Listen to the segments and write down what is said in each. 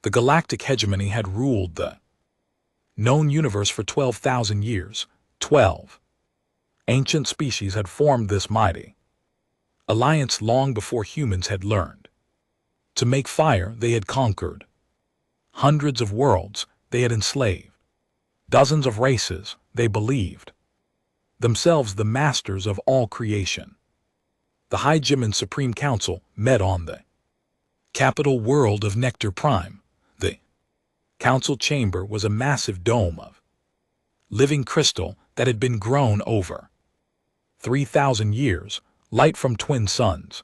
The galactic hegemony had ruled the known universe for 12,000 years. 12 ancient species had formed this mighty alliance long before humans had learned to make fire. They had conquered hundreds of worlds. They had enslaved dozens of races. They believed themselves the masters of all creation. The High Jimin Supreme Council met on the capital world of Nectar Prime. The council chamber was a massive dome of living crystal that had been grown over 3,000 years. Light from twin suns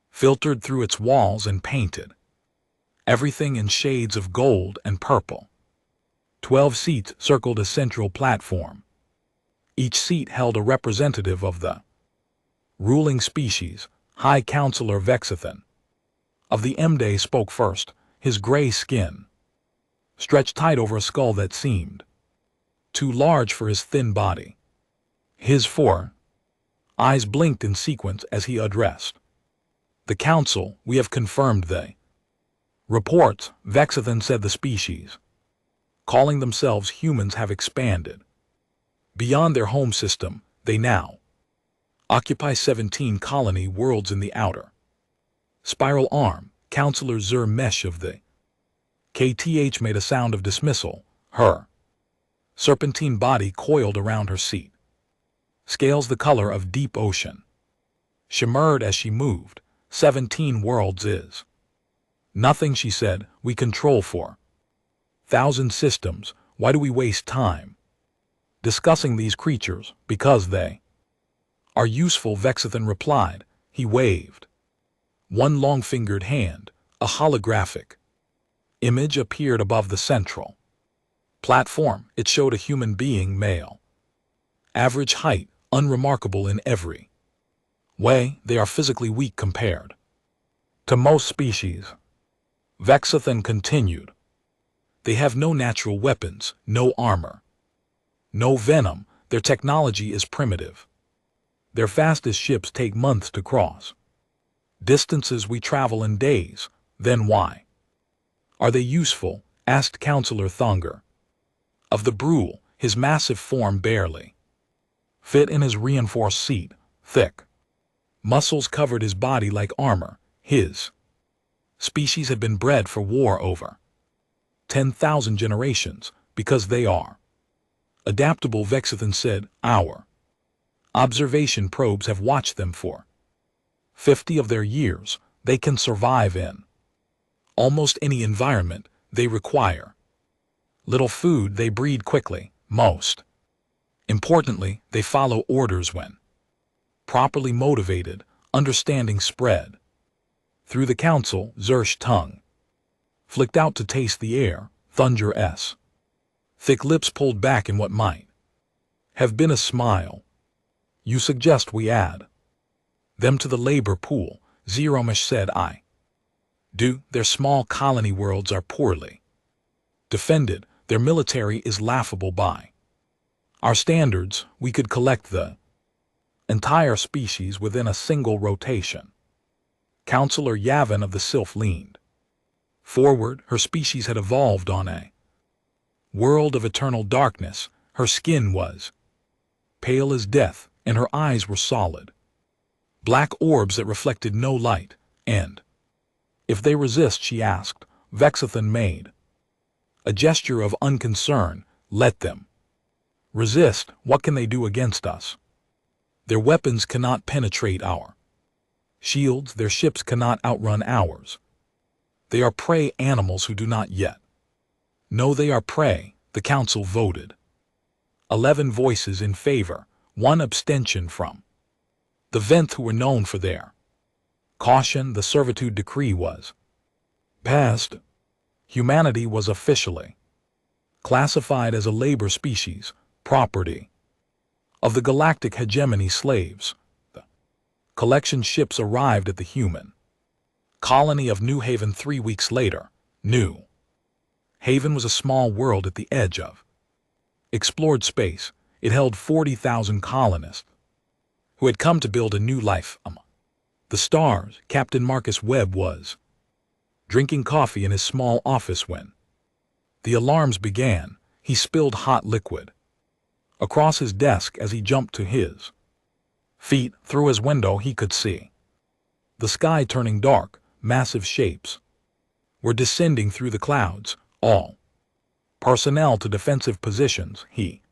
filtered through its walls and painted everything in shades of gold and purple. 12 seats circled a central platform. Each seat held a representative of the ruling species. High Counselor Vexithan of the Mday spoke first, his gray skin stretched tight over a skull that seemed too large for his thin body. His four eyes blinked in sequence as he addressed the council. We have confirmed the reports, Vexithan said. The species, calling themselves humans, have expanded beyond their home system. They now occupy 17 colony worlds in the outer spiral arm. Counselor Zur Mesh of the KTH made a sound of dismissal. Her serpentine body coiled around her seat. Scales the color of deep ocean shimmered as she moved. 17 worlds is nothing, she said. We control 4,000 systems. Why do we waste time discussing these creatures? Because they are useful, Vexithan replied. He waved one long-fingered hand. A holographic image appeared above the central platform. It showed a human being, male, average height, unremarkable in every way. They are physically weak compared to most species, Vexithan continued. They have no natural weapons, no armor, no venom. Their technology is primitive. Their fastest ships take months to cross distances we travel in days. Then why are they useful? Asked Counselor Thunger of the Brule. His massive form barely fit in his reinforced seat. Thick muscles covered his body like armor. His species had been bred for war over 10,000 generations because they are adaptable, Vexithan said. Our observation probes have watched them for 50 of their years. They can survive in almost any environment. They require little food. They breed quickly. Most importantly, they follow orders when properly motivated. Understanding spread through the council. Zer's tongue flicked out to taste the air. Thunder's thick lips pulled back in what might have been a smile. You suggest we add them to the labor pool, Zeromish said. I do. Their small colony worlds are poorly defended. Their military is laughable by our standards. We could collect the entire species within a single rotation. Counselor Yavin of the Sylph leaned forward. Her species had evolved on a world of eternal darkness. Her skin was pale as death, and her eyes were solid black orbs that reflected no light. And if they resist, she asked. Vexithan made a gesture of unconcern. Let them resist. What can they do against us? Their weapons cannot penetrate our shields. Their ships cannot outrun ours. They are prey animals who do not yet know they are prey. The council voted 11 voices in favor, 1 abstention from the Venth, who were known for their caution. The servitude decree was passed. Humanity was officially classified as a labor species, property of the galactic hegemony. Slaves. The collection ships arrived at the human colony of New Haven 3 weeks later. New Haven was a small world at the edge of explored space. It held 40,000 colonists who had come to build a new life among the stars. Captain Marcus Webb was drinking coffee in his small office when the alarms began. He spilled hot liquid across his desk as he jumped to his feet. Through his window he could see the sky turning dark. Massive shapes were descending through the clouds. All personnel to defensive positions, he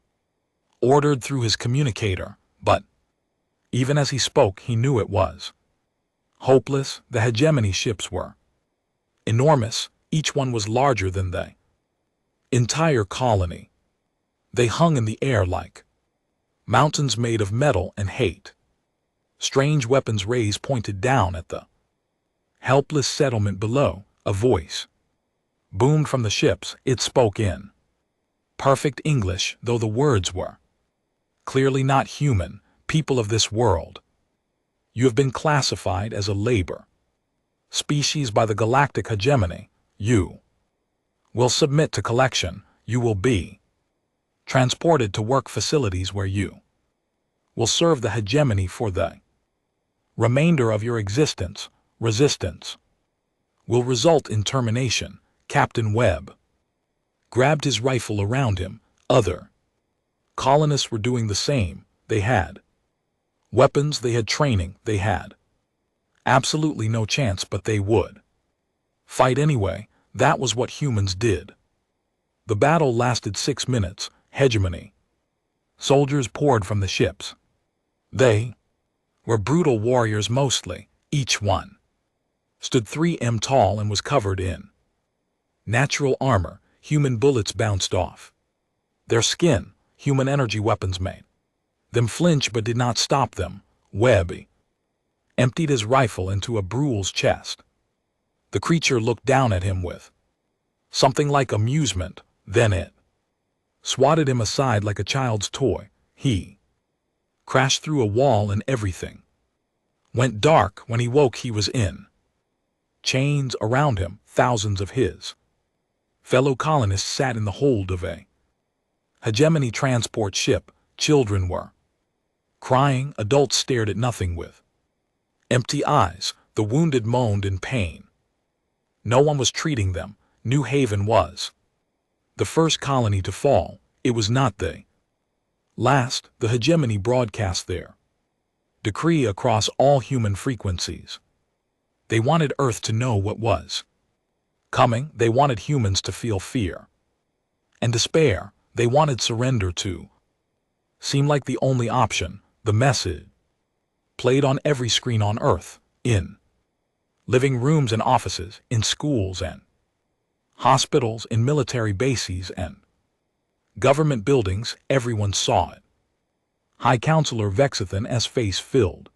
ordered through his communicator, but even as he spoke he knew it was hopeless. The hegemony ships were enormous. Each one was larger than the entire colony. They hung in the air like mountains made of metal and hate. Strange weapons rays pointed down at the helpless settlement below. A voice boomed from the ships. It spoke in perfect English, though the words were clearly not human. People of this world, you have been classified as a labor species by the Galactic hegemony. You will submit to collection. You will be transported to work facilities where you will serve the hegemony for the remainder of your existence. Resistance will result in termination. Captain Webb grabbed his rifle around him. Other colonists were doing the same. They had weapons, they had training, they had absolutely no chance, but they would fight anyway. That was what humans did. The battle lasted 6 minutes. Hegemony soldiers poured from the ships. They were brutal warriors mostly. Each one stood 3 m tall and was covered in natural armor. Human bullets bounced off their skin. Human energy weapons made them flinch but did not stop them. Webby emptied his rifle into a Brule's chest. The creature looked down at him with something like amusement. Then it swatted him aside like a child's toy. He crashed through a wall and everything went dark. When he woke he was in chains around him. Thousands of his fellow colonists sat in the hold of a hegemony transport ship. Children were crying. Adults stared at nothing with empty eyes. The wounded moaned in pain. No one was treating them. New Haven was the first colony to fall. It was not the last. The hegemony broadcast their decree across all human frequencies. They wanted Earth to know what was coming. They wanted humans to feel fear and despair. They wanted surrender to seem like the only option. The message played on every screen on Earth, in living rooms and offices, in schools and hospitals, in military bases and government buildings. Everyone saw it. High Counselor Vexithan's face filled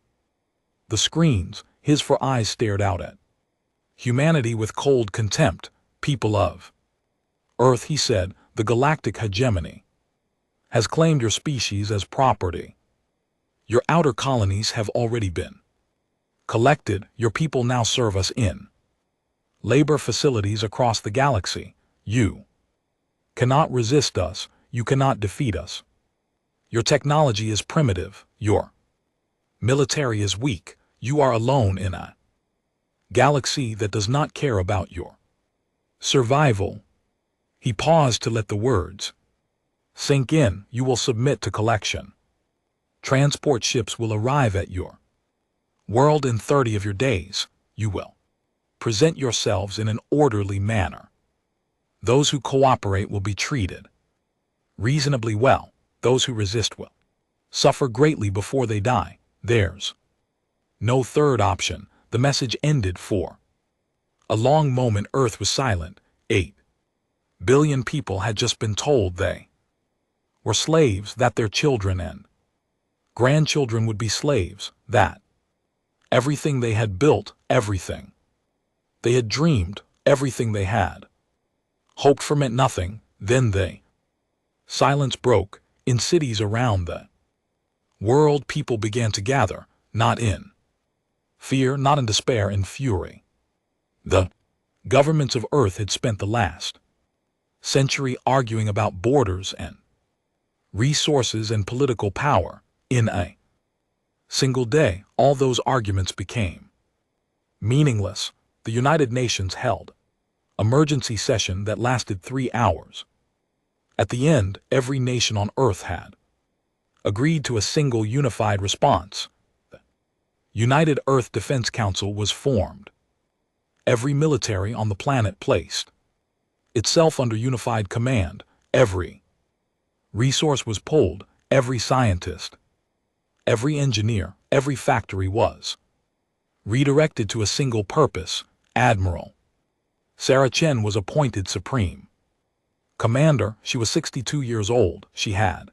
the screens. His 4 eyes stared out at humanity with cold contempt. People of Earth, he said, the galactic hegemony has claimed your species as property. Your outer colonies have already been collected. Your people now serve us in labor facilities across the galaxy. You cannot resist us. You cannot defeat us. Your technology is primitive. Your military is weak. You are alone in a galaxy that does not care about your survival. He paused to let the words sink in. You will submit to collection. Transport ships will arrive at your world in 30 of your days. You will present yourselves in an orderly manner. Those who cooperate will be treated reasonably well. Those who resist will suffer greatly before they die. There's no third option. The message ended. For a long moment Earth was silent. 8 billion people had just been told they were slaves, that their children and grandchildren would be slaves, that everything they had built, everything they had dreamed, everything they had hoped for meant nothing. Then silence broke. In cities around the world, people began to gather, not in fear, not in despair, in fury. The governments of Earth had spent the last century arguing about borders and resources and political power. In a single day, all those arguments became meaningless. The United Nations held emergency session that lasted 3 hours. At the end, every nation on Earth had agreed to a single unified response. The United Earth Defense Council was formed. Every military on the planet placed itself under unified command. Every resource was pulled, every scientist, every engineer, every factory was redirected to a single purpose. Admiral Sarah Chen was appointed supreme commander. She was 62 years old. She had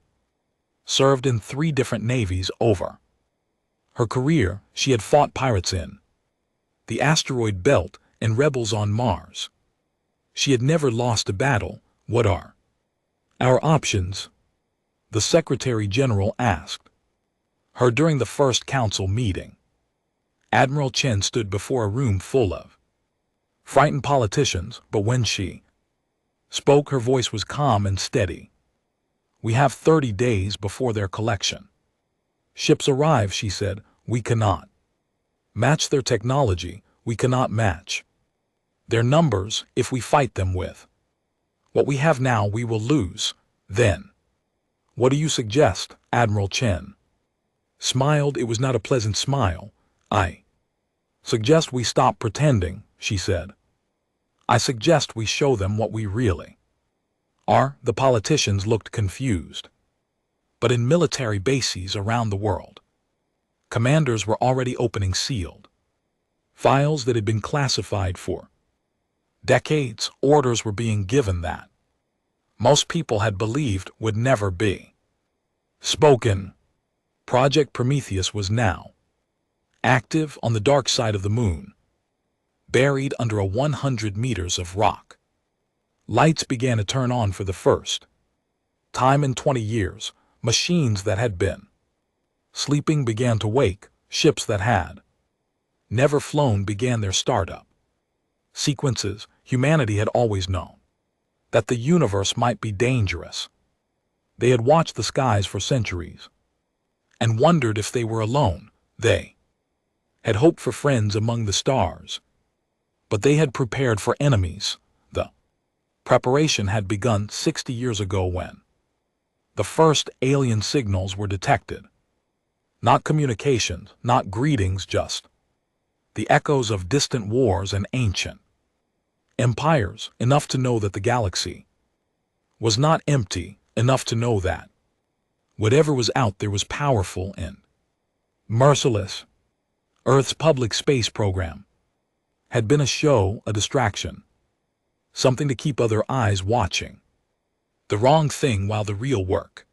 served in 3 different navies over her career. She had fought pirates in the asteroid belt and rebels on Mars. She had never lost a battle. What are our options? The Secretary General asked her during the first council meeting. Admiral Chen stood before a room full of frightened politicians, but when she spoke, her voice was calm and steady. We have 30 days before their collection ships arrive, she said. We cannot match their technology. We cannot match their numbers. If we fight them with what we have now, we will lose. Then, what do you suggest? Admiral Chen smiled. It was not a pleasant smile. I suggest we stop pretending, she said. I suggest we show them what we really are. The politicians looked confused. But in military bases around the world, commanders were already opening sealed files that had been classified for decades. Orders were being given that most people had believed would never be spoken. Project Prometheus was now active on the dark side of the moon, buried under 100 meters of rock. Lights began to turn on for the first time in 20 years. Machines that had been sleeping began to wake. Ships that had never flown began their startup sequences. Humanity had always known that the universe might be dangerous. They had watched the skies for centuries and wondered if they were alone. They had hoped for friends among the stars, but they had prepared for enemies. The preparation had begun 60 years ago when the first alien signals were detected. Not communications, not greetings, just the echoes of distant wars and ancient empires, enough to know that the galaxy was not empty, enough to know that whatever was out there was powerful and merciless. Earth's public space program had been a show, a distraction, something to keep other eyes watching. The wrong thing while the real work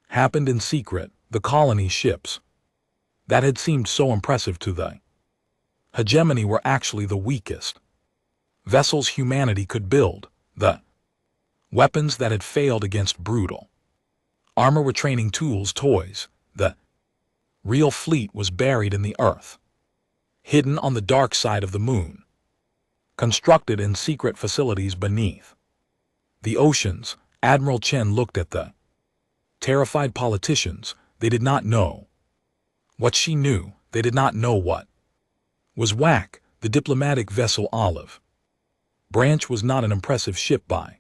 happened in secret. The colony ships that had seemed so impressive to the hegemony were actually the weakest vessels humanity could build. The weapons that had failed against brutal armor were training tools, toys. The real fleet was buried in the earth, hidden on the dark side of the moon, constructed in secret facilities beneath the oceans. Admiral Chen looked at the terrified politicians. They did not know what she knew. They did not know what was WAC. The diplomatic vessel Olive Branch was not an impressive ship by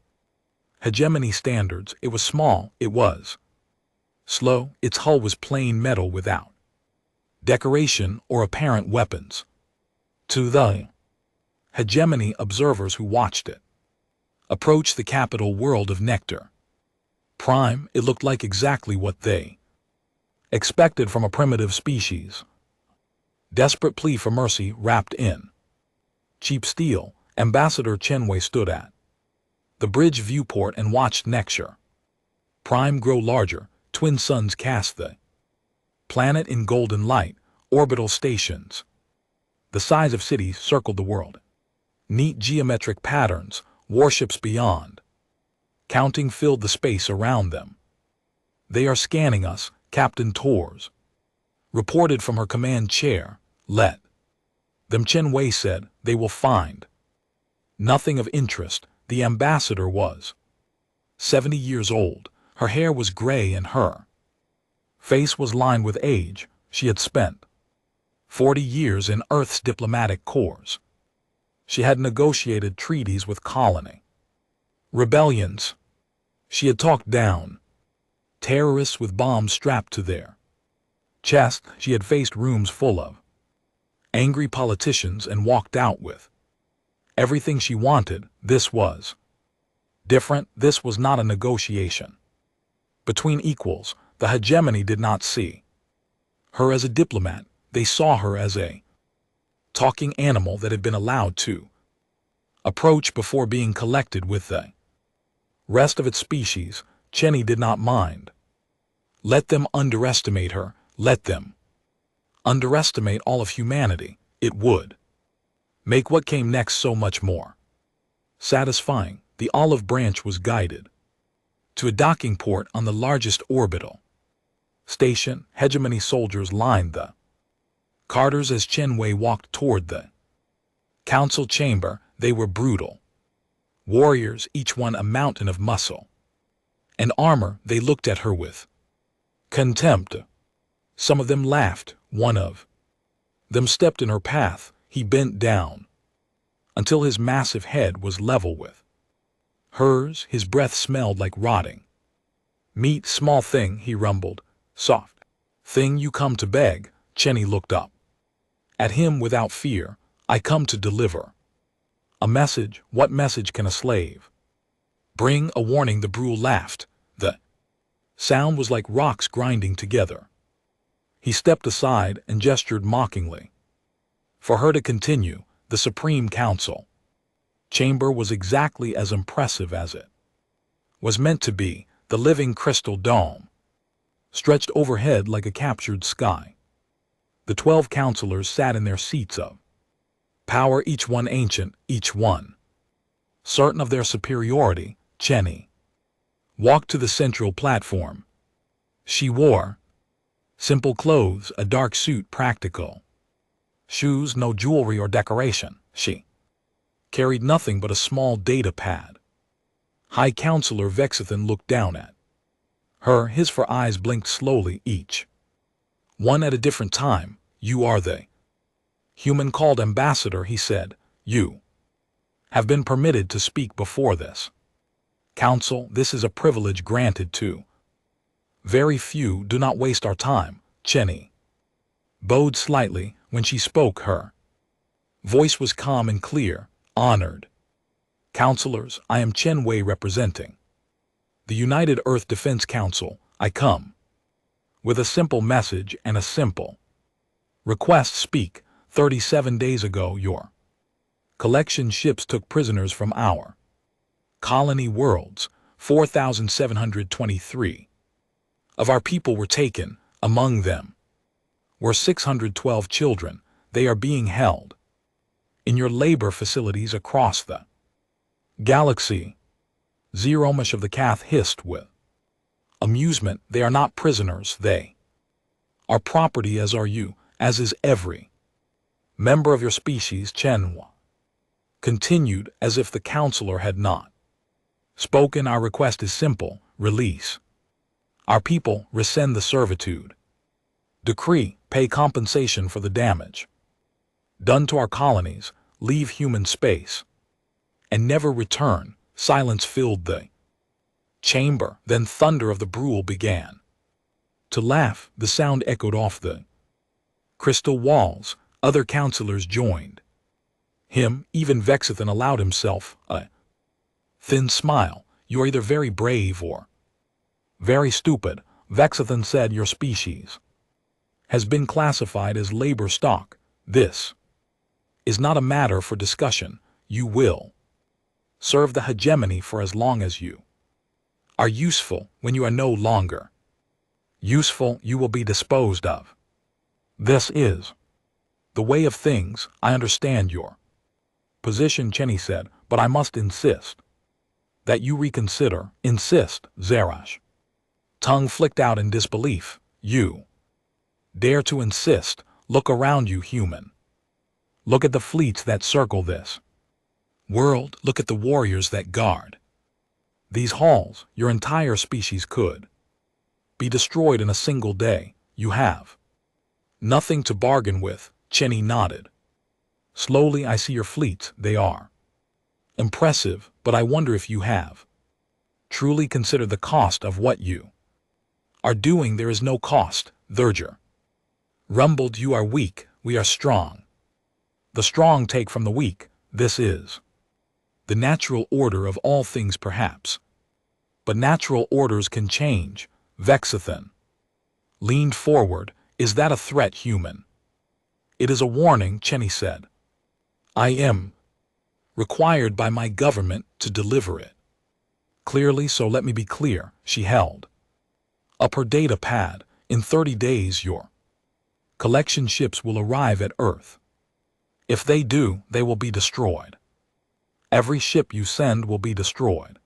hegemony standards. It was small. It was slow. Its hull was plain metal without decoration or apparent weapons. To the hegemony observers who watched it approach the capital world of Nectar Prime, it looked like exactly what they expected from a primitive species. Desperate plea for mercy wrapped in cheap steel. Ambassador Chenwei stood at the bridge viewport and watched Nectar Prime grow larger. Twin suns cast the planet in golden light. Orbital stations the size of cities circled the world. Neat geometric patterns. Warships beyond counting filled the space around them. They are scanning us, Captain Torres reported from her command chair. Let them, Chenwei said. They will find nothing of interest. The ambassador was 70 years old. Her hair was gray and her face was lined with age. She had spent 40 years in Earth's diplomatic corps. She had negotiated treaties with colony. Rebellions. She had talked down. Terrorists with bombs strapped to their chest. She had faced rooms full of angry politicians and walked out with everything she wanted. This was different. This was not a negotiation between equals. The hegemony did not see her as a diplomat. They saw her as a talking animal that had been allowed to approach before being collected with the rest of its species. Cheney did not mind. Let them underestimate her. Let them underestimate all of humanity. It would make what came next so much more satisfying. The olive branch was guided to a docking port on the largest orbital station. Hegemony soldiers lined the corridors as Chen Wei walked toward the council chamber. They were brutal warriors, each one a mountain of muscle and armor. They looked at her with contempt. Some of them laughed. One of them stepped in her path. He bent down until his massive head was level with hers. His breath smelled like rotting meat. Small thing, he rumbled. Soft thing you come to beg. Cheney looked up at him without fear. I come to deliver a message. What message can a slave bring? A warning. The Brule laughed. The sound was like rocks grinding together. He stepped aside and gestured mockingly for her to continue. The Supreme Council chamber was exactly as impressive as it was meant to be. The living crystal dome stretched overhead like a captured sky. The 12 counselors sat in their seats of power, each one ancient, each one certain of their superiority. Cheney walked to the central platform. She wore simple clothes, a dark suit, practical shoes, no jewelry or decoration. She carried nothing but a small data pad. High Counselor Vexithan looked down at her. His four eyes blinked slowly, each one at a different time. You are the human called ambassador, he said. You have been permitted to speak before this council. This is a privilege granted to very few. Do not waste our time. Cheney bowed slightly. When she spoke, her voice was calm and clear. Honored counselors, I am Chen Wei representing the United Earth Defense Council. I come with a simple message and a simple request. Speak. 37 days ago, your collection ships took prisoners from our colony worlds. 4,723 of our people were taken. Among them were 612 children. They are being held in your labor facilities across the galaxy. Zeromish of the Cath hissed with amusement. They are not prisoners. They are property, as are you, as is every member of your species. Chenhua continued as if the counselor had not spoken. Our request is simple. Release our people. Rescind the servitude decree. Pay compensation for the damage done to our colonies. Leave human space and never return. Silence filled the chamber. Then thunder of the Brule began to laugh. The sound echoed off the crystal walls. Other counselors joined him. Even Vexithan allowed himself a thin smile. You are either very brave or very stupid. Vexithan said. Your species has been classified as labor stock. This is not a matter for discussion. You will serve the hegemony for as long as you are useful. When you are no longer useful, you will be disposed of. This is the way of things. I understand your position, Cheney said, but I must insist that you reconsider. Insist. Zerash tongue flicked out in disbelief. You dare to insist? Look around you, human. Look at the fleets that circle this world. Look at the warriors that guard these halls. Your entire species could be destroyed in a single day. You have nothing to bargain with. Cheney nodded. Slowly I see your fleets, they are impressive, but I wonder if you have truly considered the cost of what you are doing. There is no cost, Thurger rumbled. You are weak, we are strong. The strong take from the weak. This is the natural order of all things perhaps. But natural orders can change. Vexithan leaned forward. Is that a threat, human? It is a warning, Cheney said. I am required by my government to deliver it. Clearly, so let me be clear. She held up her data pad. In 30 days your collection ships will arrive at Earth. If they do, they will be destroyed. Every ship you send will be destroyed.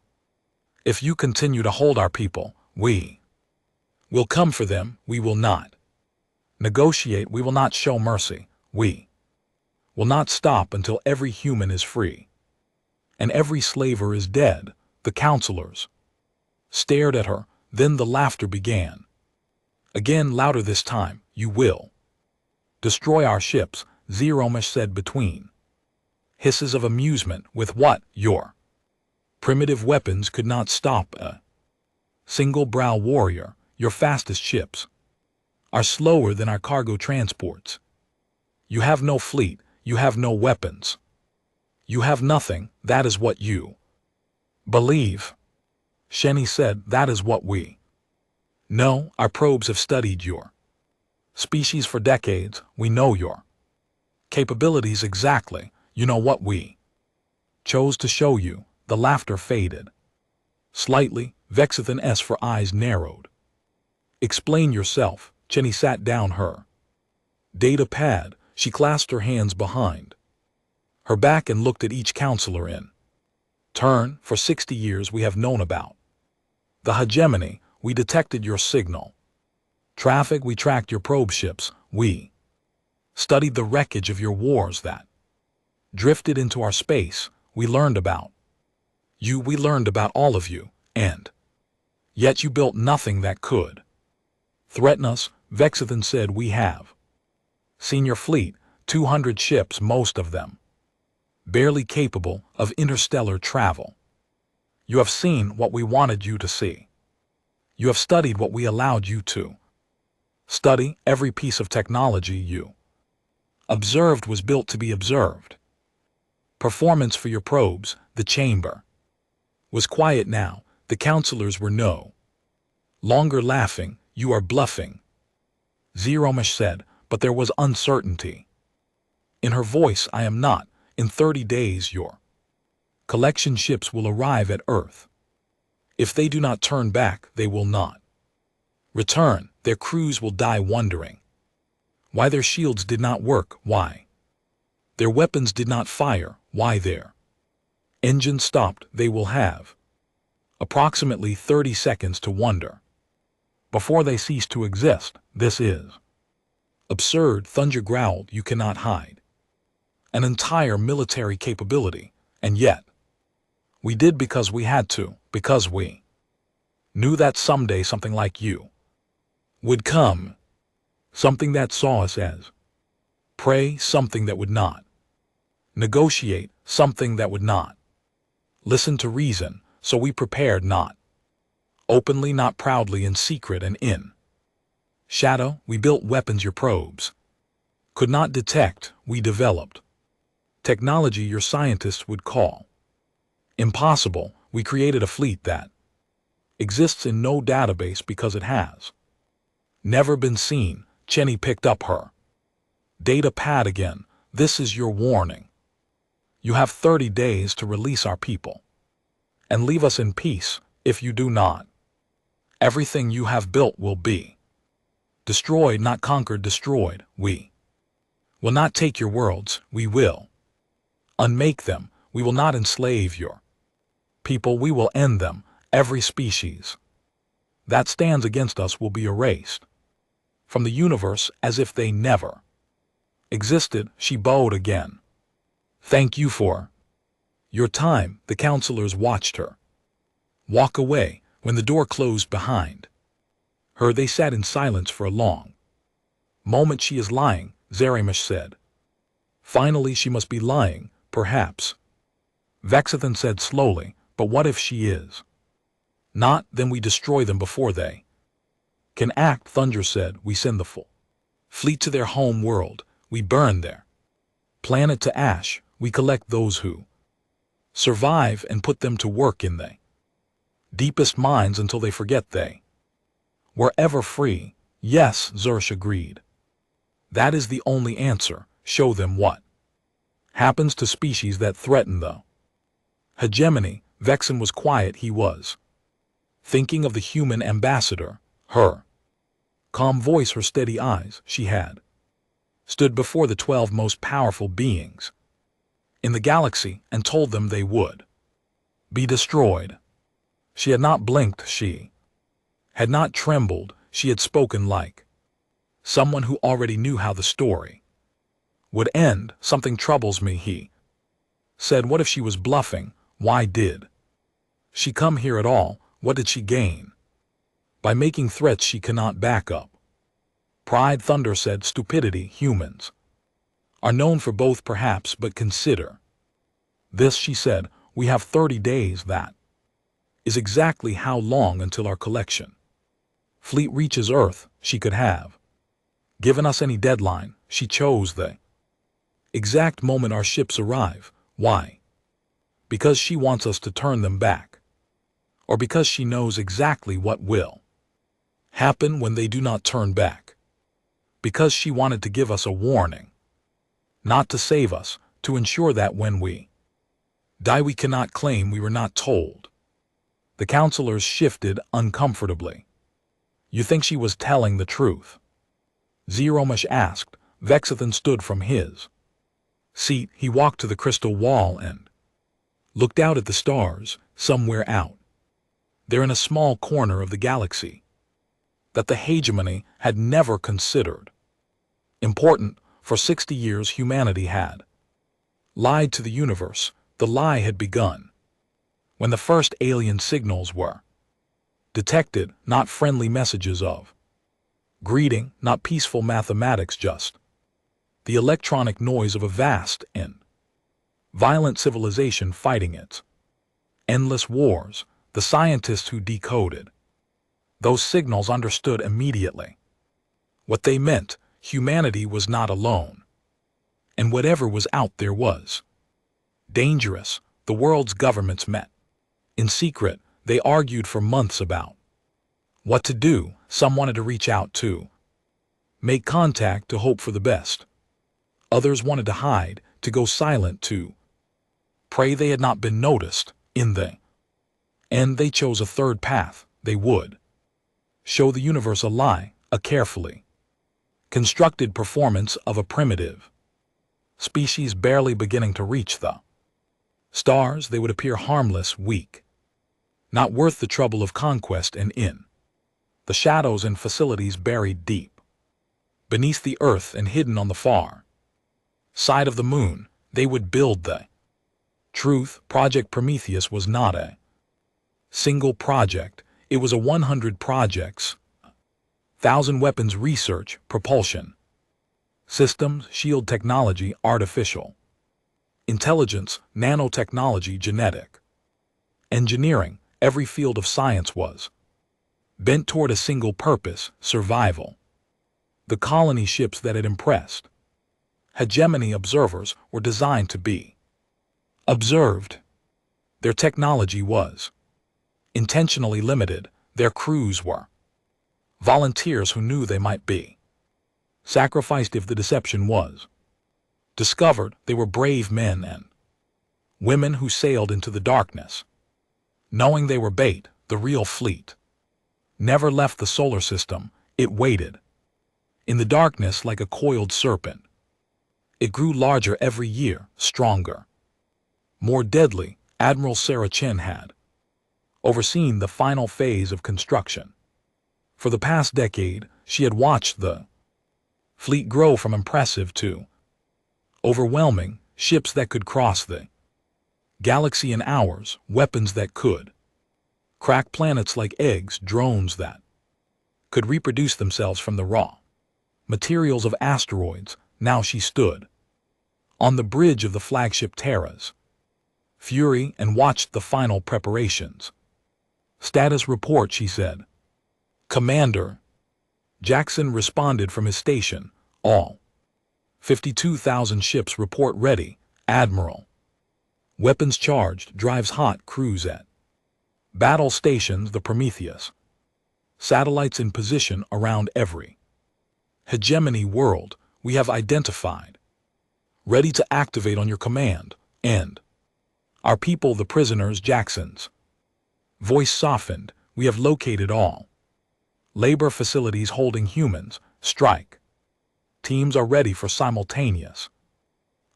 If you continue to hold our people, we will come for them. We will not negotiate. We will not show mercy. We will not stop until every human is free and every slaver is dead. The counselors stared at her. Then the laughter began. Again, louder this time. You will destroy our ships, Zeromish said between hisses of amusement. With what? Your primitive weapons could not stop a single brow warrior. Your fastest ships are slower than our cargo transports. You have no fleet, you have no weapons. You have nothing. That is what you believe. Shenny said, that is what we know. Our probes have studied your species for decades. We know your capabilities exactly. You know what we chose to show you. The laughter faded slightly. Vexithan S for eyes narrowed. Explain yourself. Chenny sat down her data pad. She clasped her hands behind her back and looked at each counselor in turn. For 60 years we have known about the hegemony. We detected your signal traffic. We tracked your probe ships. We studied the wreckage of your wars that drifted into our space. We learned about you. We learned about all of you. And yet you built nothing that could threaten us. Vexithan said, we have seen your fleet, 200 ships, most of them barely capable of interstellar travel. You have seen what we wanted you to see. You have studied what we allowed you to study. Every piece of technology you observed was built to be observed. Performance for your probes. The chamber was quiet now. The counselors were no longer laughing. You are bluffing, Zeromish said, but there was uncertainty in her voice. I am not. In 30 days your collection ships will arrive at Earth. If they do not turn back, they will not return. Their crews will die wondering why their shields did not work, why their weapons did not fire, why their engines stopped. They will have approximately 30 seconds to wonder before they cease to exist. This is absurd, Thunder growled. You cannot hide an entire military capability, and yet we did because we had to, because we knew that someday something like you would come, something that saw us as prey, something that would not negotiate, something that would not listen to reason. So we prepared, not openly, not proudly, in secret and in shadow. We built weapons your probes could not detect. We developed technology your scientists would call impossible. We created a fleet that exists in no database because it has never been seen. Chenny picked up her data pad again. This is your warning. You have 30 days to release our people and leave us in peace. If you do not, everything you have built will be destroyed, not conquered, destroyed. We will not take your worlds. We will unmake them. We will not enslave your people. We will end them. Every species that stands against us will be erased from the universe as if they never existed. She bowed again. Thank you for your time. The counselors watched her walk away. When the door closed behind her, they sat in silence for a long moment. She is lying, Zeromish said. Finally, she must be lying, perhaps. Vexithan said slowly, but what if she is? Not, then we destroy them before they can act. Thunder said, we send the full fleet to their home world, we burn their planet to ash, we collect those who survive and put them to work in the deepest mines until they forget they were ever free. Yes, Zersh agreed. That is the only answer. Show them what happens to species that threaten the hegemony. Vexen was quiet. He was thinking of the human ambassador, her calm voice, her steady eyes. She had stood before the 12 most powerful beings in the galaxy and told them they would be destroyed. She had not blinked. She had not trembled. She had spoken like someone who already knew how the story would end. Something troubles me, he said. What if she was bluffing? Why did she come here at all? What did she gain by making threats she cannot back up? Pride. Thunder said, stupidity. Humans are known for both, perhaps, but consider this, she said. We have 30 days. That is exactly how long until our collection fleet reaches Earth. She could have given us any deadline. She chose the exact moment our ships arrive. Why? Because she wants us to turn them back, or because she knows exactly what will happen when they do not turn back? Because she wanted to give us a warning, not to save us, to ensure that when we die we cannot claim we were not told. The counselors shifted uncomfortably. You think she was telling the truth? Zeromash asked. Vexithan stood from his seat. He walked to the crystal wall and looked out at the stars. Somewhere out there in a small corner of the galaxy that the hegemony had never considered important. For 60 years humanity had lied to the universe. The lie had begun when the first alien signals were detected, not friendly messages of greeting, not peaceful mathematics, just the electronic noise of a vast and violent civilization fighting its endless wars. The scientists who decoded those signals understood immediately what they meant. Humanity was not alone, and whatever was out there was dangerous. The world's governments met in secret. They argued for months about what to do. Some wanted to reach out to make contact, to hope for the best. Others wanted to hide, to go silent, to pray they had not been noticed. In the end, they chose a third path. They would show the universe a lie, a carefully constructed performance of a primitive species barely beginning to reach the stars. They would appear harmless, weak, not worth the trouble of conquest, and in the shadows and facilities buried deep beneath the earth and hidden on the far side of the moon, they would build the truth. Project Prometheus was not a single project. It was a 100 projects, 1,000 weapons, research, propulsion systems, shield technology, artificial intelligence, nanotechnology, genetic engineering. Every field of science was bent toward a single purpose: survival. The colony ships that had impressed hegemony observers were designed to be observed. Their technology was intentionally limited. Their crews were volunteers who knew they might be sacrificed if the deception was discovered. They were brave men and women who sailed into the darkness, knowing they were bait. The real fleet never left the solar system. It waited in the darkness like a coiled serpent. It grew larger every year, stronger, more deadly. Admiral Sarah Chen had overseen the final phase of construction. For the past decade, she had watched the fleet grow from impressive to overwhelming. Ships that could cross the galaxy in hours, weapons that could crack planets like eggs, drones that could reproduce themselves from the raw materials of asteroids. Now she stood on the bridge of the flagship Terras. Fury and watched the final preparations. Status report, she said. Commander. Jackson responded from his station. All 52,000 ships report ready, Admiral. Weapons charged, drives hot, crews at battle stations, the Prometheus. Satellites in position around every hegemony world we have identified. Ready to activate on your command, and our people, the prisoners, Jackson's voice softened. We have located all labor facilities holding humans. Strike teams are ready for simultaneous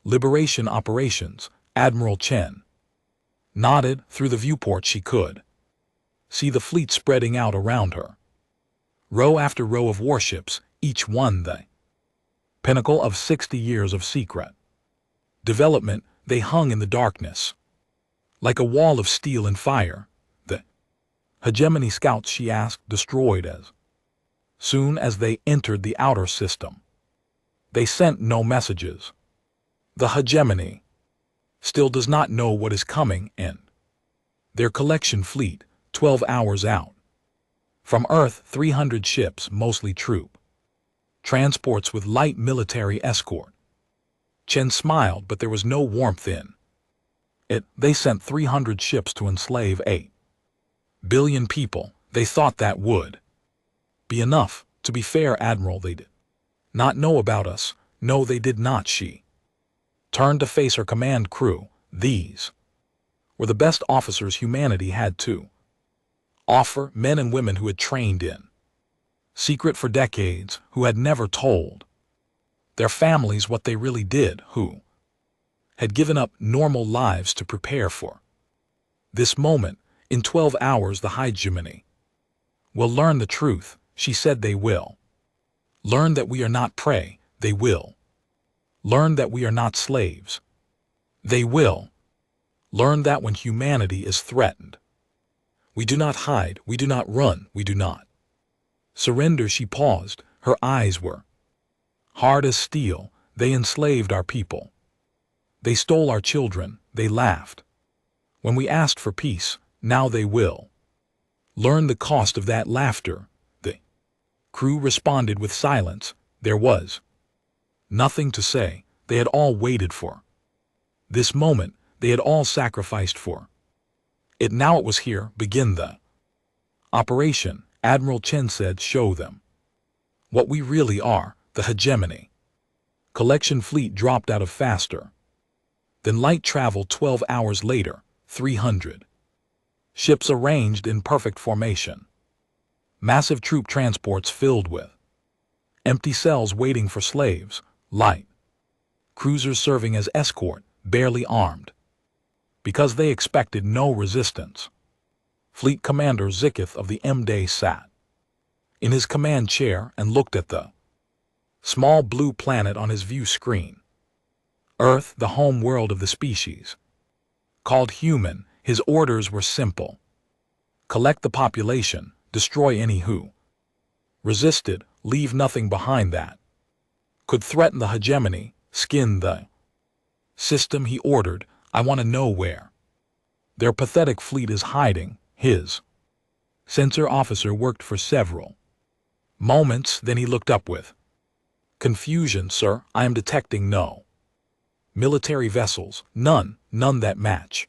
liberation operations. Admiral Chen nodded. Through the viewport she could see the fleet spreading out around her. Row after row of warships, each one the pinnacle of 60 years of secret development. They hung in the darkness like a wall of steel and fire. The hegemony scouts, she asked, destroyed as soon as they entered the outer system. They sent no messages. The hegemony still does not know what is coming in. Their collection fleet, 12 hours out from Earth, 300 ships, mostly troop transports with light military escort. Chen smiled, but there was no warmth in it. They sent 300 ships to enslave 8 billion people. They thought that would be enough. To be fair, Admiral, they did not know about us. No, they did not. She turned to face her command crew. These were the best officers humanity had to offer, men and women who had trained in secret for decades, who had never told their families what they really did, who had given up normal lives to prepare for this moment. In 12 hours, the hegemony will learn the truth, she said. They will learn that we are not prey. They will learn that we are not slaves. They will learn that when humanity is threatened, we do not hide, we do not run, we do not surrender. She paused. Her eyes were hard as steel. They enslaved our people. They stole our children. They laughed when we asked for peace. Now they will learn the cost of that laughter. The crew responded with silence. There was nothing to say. They had all waited for this moment. They had all sacrificed for it. Now it was here. Begin the operation, Admiral Chen said. Show them what we really are. The hegemony collection fleet dropped out of faster than light travel. 12 hours later, 300 ships arranged in perfect formation. Massive troop transports filled with empty cells waiting for slaves. Light cruisers serving as escort, barely armed, because they expected no resistance. Fleet Commander Zikith of the M-Day sat in his command chair and looked at the small blue planet on his view screen. Earth, the home world of the species called human. His orders were simple: collect the population, destroy any who resisted, leave nothing behind that could threaten the hegemony, skin the system. He ordered, I want to know where their pathetic fleet is hiding. His sensor officer worked for several moments, then he looked up with confusion. Sir, I am detecting no military vessels, none that match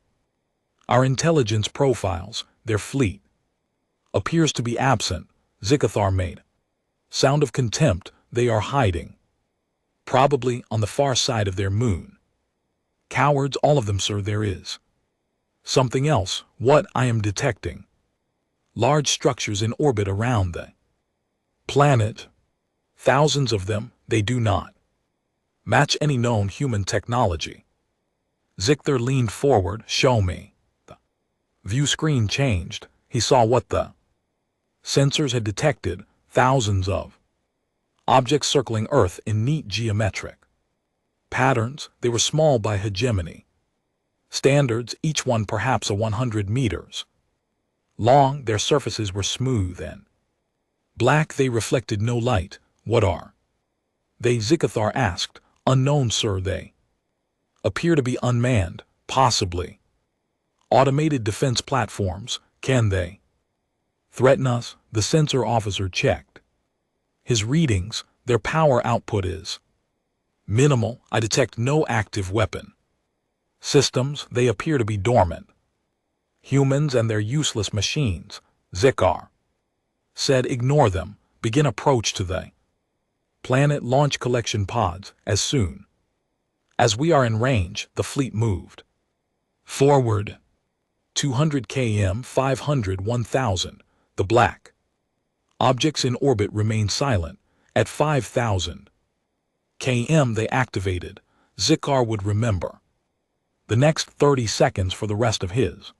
our intelligence profiles. Their fleet appears to be absent. Zikathar made sound of contempt. They are hiding, probably on the far side of their moon. Cowards, all of them, sir. There is something else. What? I am detecting large structures in orbit around the planet. Thousands of them. They do not match any known human technology. Zikthar leaned forward. Show me. The view screen changed. He saw what the sensors had detected. Thousands of objects circling Earth in neat geometric patterns. They were small by hegemony standards, each one perhaps 100 meters long. Their surfaces were smooth and black. They reflected no light. What are they? Zikathar asked. Unknown, sir. They appear to be unmanned, possibly. Automated defense platforms, can they threaten us? The sensor officer checked. His readings, their power output is minimal. I detect no active weapon. Systems, they appear to be dormant. Humans and their useless machines, Zikar said, ignore them. Begin approach to the planet launch collection pods. As soon as we are in range, the fleet moved forward. 200 km, 500, 1000. The black objects in orbit remained silent. At 5,000 km they activated. Zikar would remember the next 30 seconds for the rest of his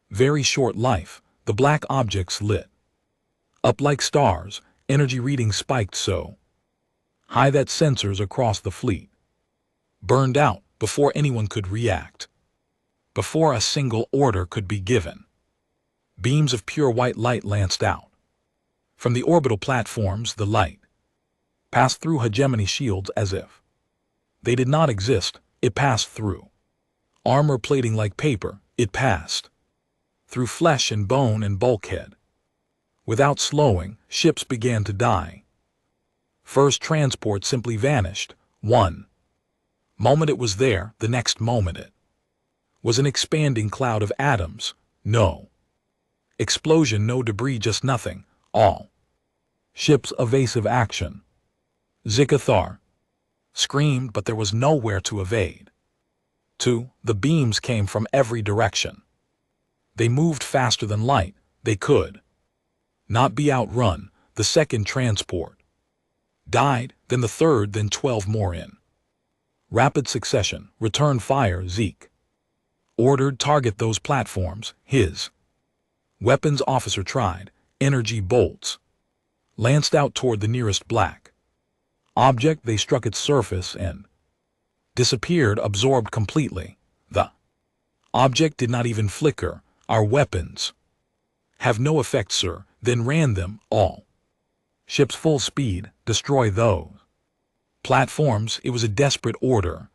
very short life. The black objects lit up like stars, energy readings spiked so high that sensors across the fleet burned out before anyone could react, before a single order could be given. Beams of pure white light lanced out from the orbital platforms. The light passed through hegemony shields as if they did not exist. It passed through armor plating like paper. It passed through flesh and bone and bulkhead. Without slowing, ships began to die. First transport simply vanished. One moment it was there, the next moment it was an expanding cloud of atoms. No explosion, no debris, just nothing. All ships evasive action. Zikathar screamed, but there was nowhere to evade. 2. The beams came from every direction. They moved faster than light. They could not be outrun. The second transport died, then the third, then 12 more in rapid succession. Return fire. Zeke ordered, target those platforms. His weapons officer tried. Energy bolts lanced out toward the nearest black object. They struck its surface and disappeared, absorbed completely. The object did not even flicker. Our weapons have no effect, sir. Then ran them all. Ships full speed, destroy those platforms. It was a desperate order.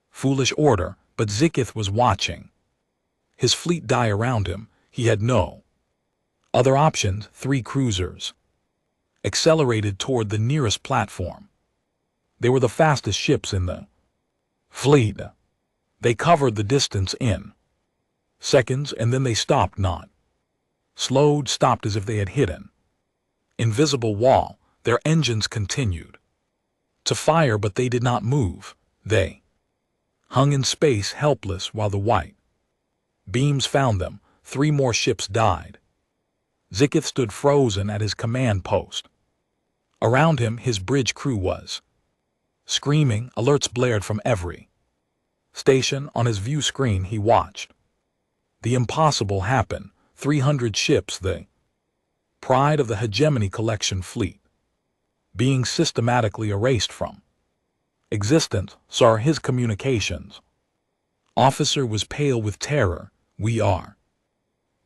Foolish order, but Zikith was watching his fleet die around him. He had no other options. 3 cruisers accelerated toward the nearest platform. They were the fastest ships in the fleet. They covered the distance in seconds, and then they stopped, not slowed, stopped as if they had hit an invisible wall. Their engines continued to fire, but they did not move. They hung in space, helpless, while the white beams found them. 3 more ships died. Zikith stood frozen at his command post. Around him, his bridge crew was screaming. Alerts blared from every station. On his view screen, he watched the impossible happen. 300 ships, the pride of the hegemony collection fleet, being systematically erased from existence. Sir, his communications officer was pale with terror. We are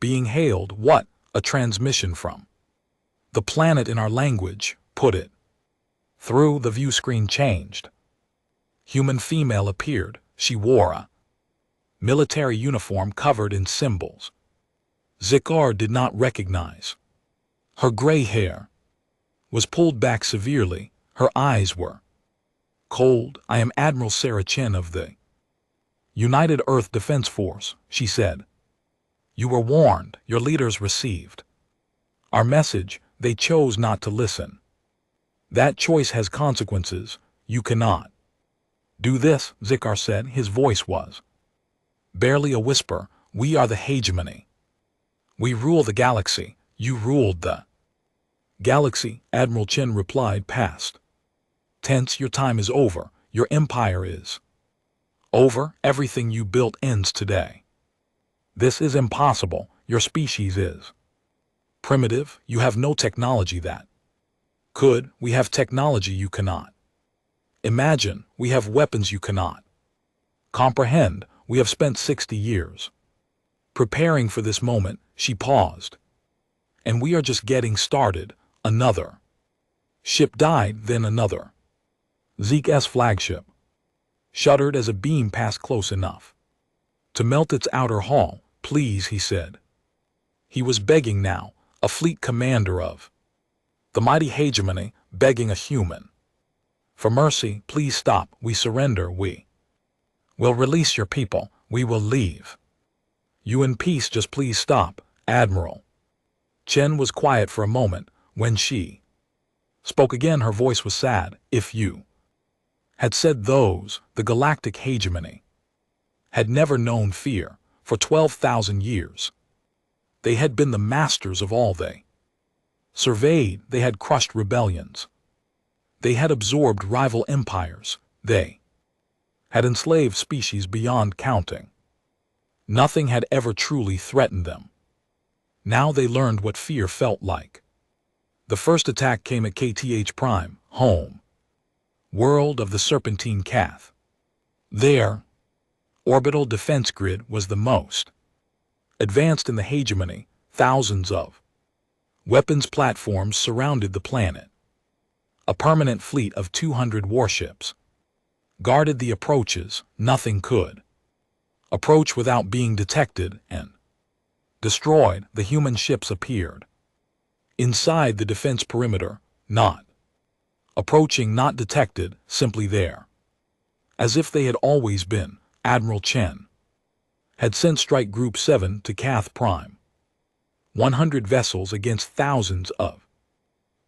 being hailed. What? A transmission from the planet in our language. Put it through. The view screen changed. Human female appeared. She wore a military uniform covered in symbols. Zikar did not recognize. Her gray hair was pulled back severely. Her eyes were cold. I am Admiral Sarah Chen of the United Earth Defense Force, she said. You were warned. Your leaders received our message. They chose not to listen. That choice has consequences. You cannot do this, Zikar said. His voice was barely a whisper. We are the hegemony. We rule the galaxy. You ruled the galaxy, Admiral Chen replied. Past tense. Your time is over. Your empire is over. Everything you built ends today. This is impossible. Your species is primitive. You have no technology that could. We have technology you cannot imagine. We have weapons you cannot comprehend. We have spent 60 years preparing for this moment. She paused. And we are just getting started. Another ship died, then another. Zeke's flagship shuddered as a beam passed close enough to melt its outer hull. "Please," he said. He was begging now, a fleet commander of the mighty hegemony, begging a human. "For mercy, please stop. We surrender. We will release your people. We will leave you in peace. Just please stop, Admiral." Chen was quiet for a moment. When she spoke again, her voice was sad. "If you had said those, the galactic hegemony had never known fear for 12,000 years. They had been the masters of all they surveyed. They had crushed rebellions. They had absorbed rival empires. They had enslaved species beyond counting. Nothing had ever truly threatened them. Now they learned what fear felt like. The first attack came at KTH Prime, home world of the Serpentine Cath. Their orbital defense grid was the most advanced in the hegemony. Thousands of weapons platforms surrounded the planet. A permanent fleet of 200 warships guarded the approaches. Nothing could approach without being detected and destroyed. The human ships appeared inside the defense perimeter, not approaching, not detected, simply there, as if they had always been. Admiral Chen had sent Strike Group 7 to Cath Prime. 100 vessels against thousands of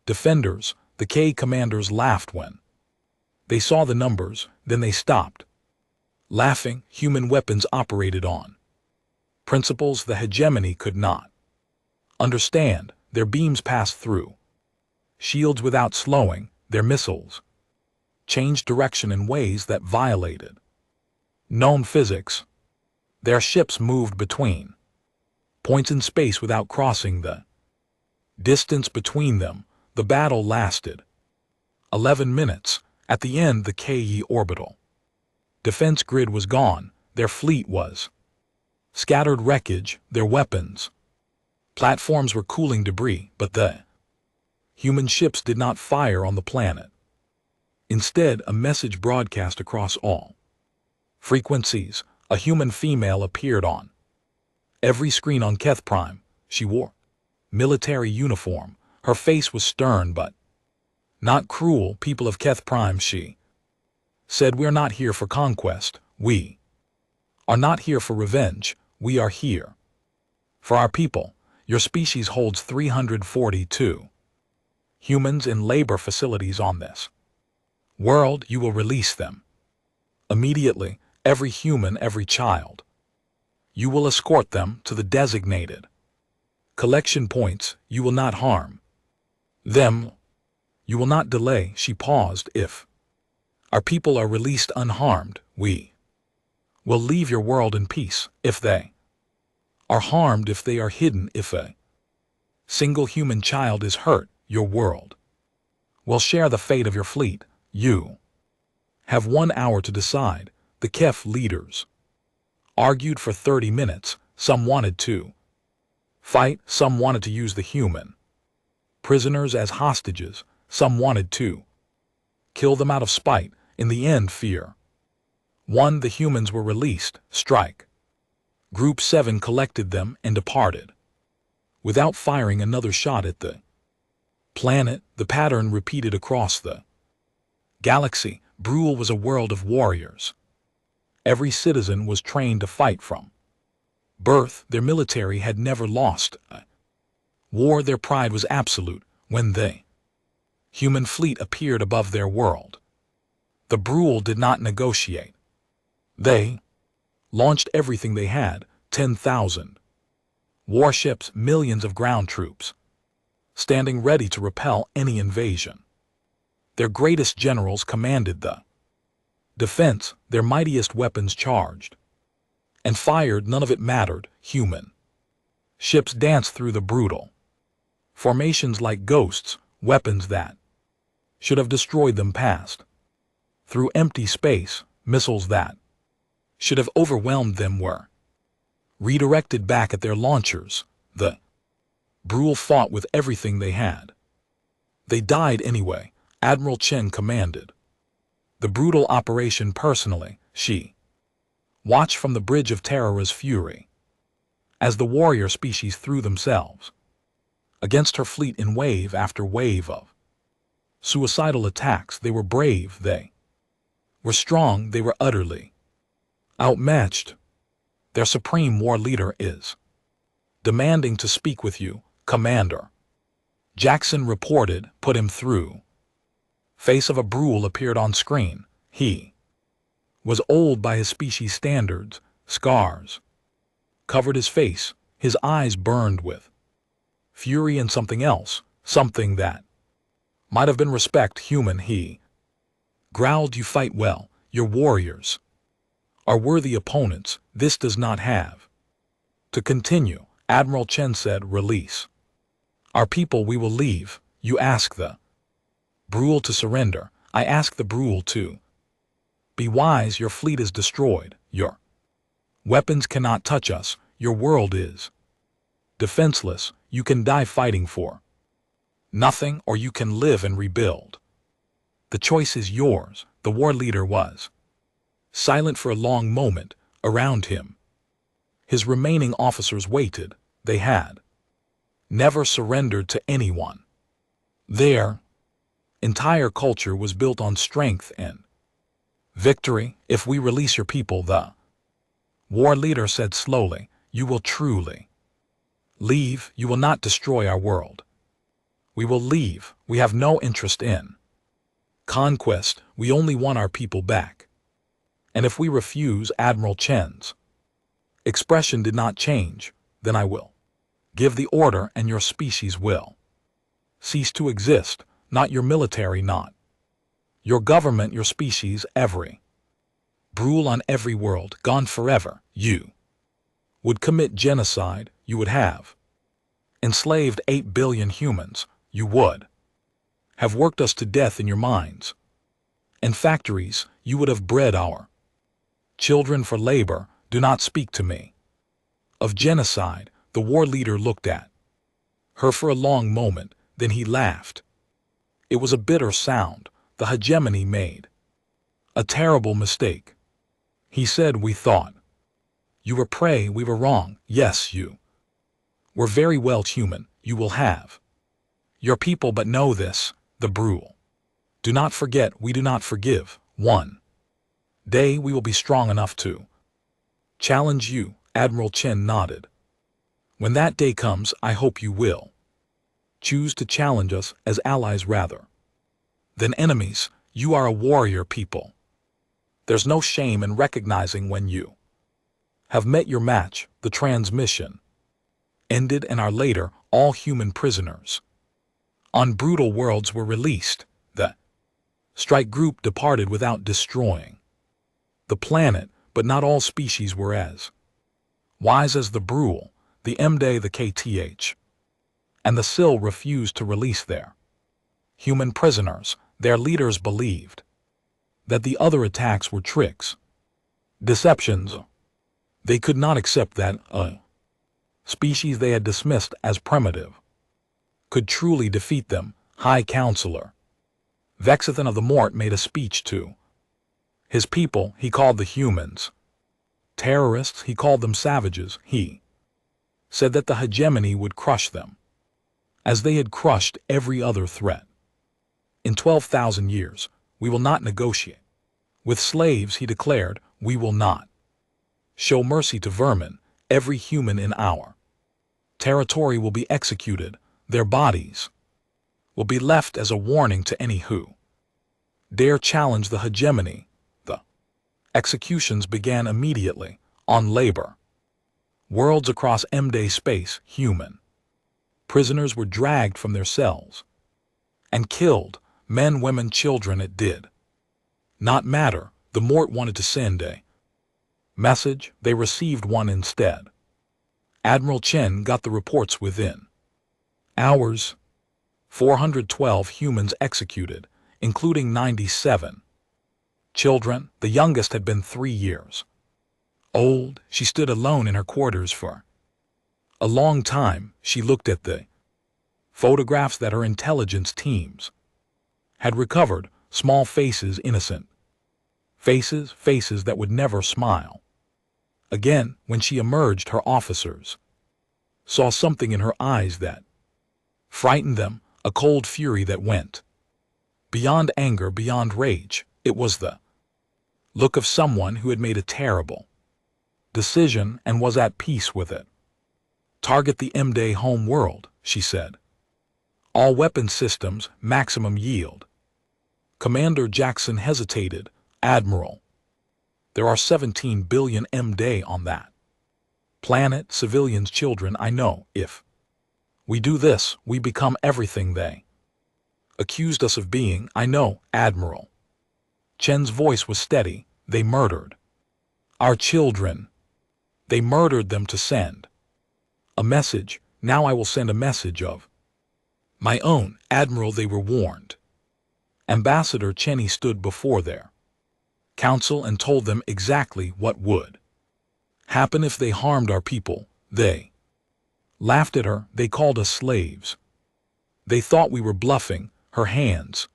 defenders. The K commanders laughed when they saw the numbers, then they stopped laughing. Human weapons operated on principles the hegemony could not understand. Their beams passed through shields without slowing. Their missiles changed direction in ways that violated known physics. Their ships moved between points in space without crossing the distance between them. The battle lasted 11 minutes. At the end, the KE orbital defense grid was gone. Their fleet was scattered wreckage. Their weapons platforms were cooling debris, but the human ships did not fire on the planet. Instead, a message broadcast across all frequencies. A human female appeared on every screen on Keth Prime. She wore military uniform. Her face was stern but not cruel. "People of Keth Prime," she said, "we're not here for conquest. We are not here for revenge. We are here for our people. Your species holds 342 humans in labor facilities on this world. You will release them immediately. Every human, every child. You will escort them to the designated collection points. You will not harm them. You will not delay." She paused. "If our people are released unharmed, we will leave your world in peace. If they are harmed, if they are hidden, if a single human child is hurt, your world will share the fate of your fleet. You have 1 hour to decide." The Kef leaders argued for 30 minutes. Some wanted to fight, some wanted to use the human prisoners as hostages, some wanted to kill them out of spite. In the end, fear won. The humans were released. Strike Group 7 collected them and departed without firing another shot at the planet. The pattern repeated across the galaxy. Brule was a world of warriors. Every citizen was trained to fight from birth. Their military had never lost a war. Their pride was absolute. When the human fleet appeared above their world, the Brule did not negotiate. They launched everything they had. 10,000 warships, millions of ground troops, standing ready to repel any invasion. Their greatest generals commanded the defense. Their mightiest weapons charged and fired. None of it mattered. Human ships danced through the brutal formations like ghosts. Weapons that should have destroyed them passed through empty space. Missiles that should have overwhelmed them were redirected back at their launchers. The Brule fought with everything they had. They died anyway. Admiral Chen commanded the brutal operation personally. She watched from the bridge of terror's fury as the warrior species threw themselves against her fleet in wave after wave of suicidal attacks. They were brave, they were strong, they were utterly outmatched. Their supreme war leader is demanding to speak with you, Commander. Jackson reported. Put him through. Face of a Brule appeared on screen. He was old by his species standards. Scars covered his face. His eyes burned with fury and something else, something that might have been respect. Human, he growled. You fight well. Your warriors are worthy opponents. This does not have to continue. Admiral Chen said. Release our people. We will leave. You ask the Brule to surrender. I ask the Brule to be wise. Your fleet is destroyed. Your weapons cannot touch us. Your world is defenseless. You can die fighting for nothing, or you can live and rebuild. The choice is yours. The war leader was silent for a long moment. Around him, his remaining officers waited. They had never surrendered to anyone. Their entire culture was built on strength and victory. If we release your people, the war leader said slowly, you will truly leave. You will not destroy our world. We will leave. We have no interest in conquest. We only want our people back. And if we refuse, Admiral Chen's expression did not change. Then I will give the order and your species will cease to exist. Not your military, not your government, your species, every Brule on every world, gone forever. You would commit genocide. You would have enslaved 8 billion humans. You would have worked us to death in your mines and factories. You would have bred our children for labor. Do not speak to me of genocide. The war leader looked at her for a long moment. Then he laughed. It was a bitter sound. The hegemony made a terrible mistake. He said, we thought you were prey. We were wrong. Yes, you were very well human. You will have your people, but know this, the Brule do not forget. We do not forgive. One day we will be strong enough to challenge you. Admiral Chen nodded. When that day comes, I hope you will choose to challenge us as allies rather than enemies. You are a warrior people. There's no shame in recognizing when you have met your match. The transmission ended, and later all human prisoners on brutal worlds were released. The strike group departed without destroying the planet, but not all species were as wise as the Brule. The MD, the KTH, and the SIL refused to release their human prisoners. Their leaders believed that the other attacks were tricks, deceptions. They could not accept that a species they had dismissed as primitive could truly defeat them. High Counselor Vexithan of the Mort made a speech to his people. He called the humans terrorists. He called them savages. He said that the hegemony would crush them as they had crushed every other threat. In 12,000 years, we will not negotiate with slaves, he declared. We will not show mercy to vermin. Every human in our territory will be executed. Their bodies will be left as a warning to any who dare challenge the hegemony. The executions began immediately on labor worlds across MD space. Human prisoners were dragged from their cells and killed. Men, women, children. It did not matter. The Mort wanted to send a message. They received one instead. Admiral Chen got the reports within hours. 412 humans executed, including 97 children. The youngest had been 3 years old. She stood alone in her quarters for a long time. She looked at the photographs that her intelligence teams had recovered. Small faces, innocent Faces that would never smile. Again, when she emerged, her officers saw something in her eyes that frightened them, a cold fury that went beyond anger, beyond rage. It was the look of someone who had made a terrible decision and was at peace with it. Target the M-Day home world, she said. All weapon systems, maximum yield. Commander Jackson hesitated. Admiral, there are 17 billion M-Day on that planet, civilians, children. I know, if we do this, we become everything they accused us of being. I know, Admiral. Chen's voice was steady. They murdered our children. They murdered them to send a message. Now I will send a message of my own. Admiral, they were warned. Ambassador Cheney stood before their council and told them exactly what would happen if they harmed our people. They laughed at her. They called us slaves. They thought we were bluffing. Her hands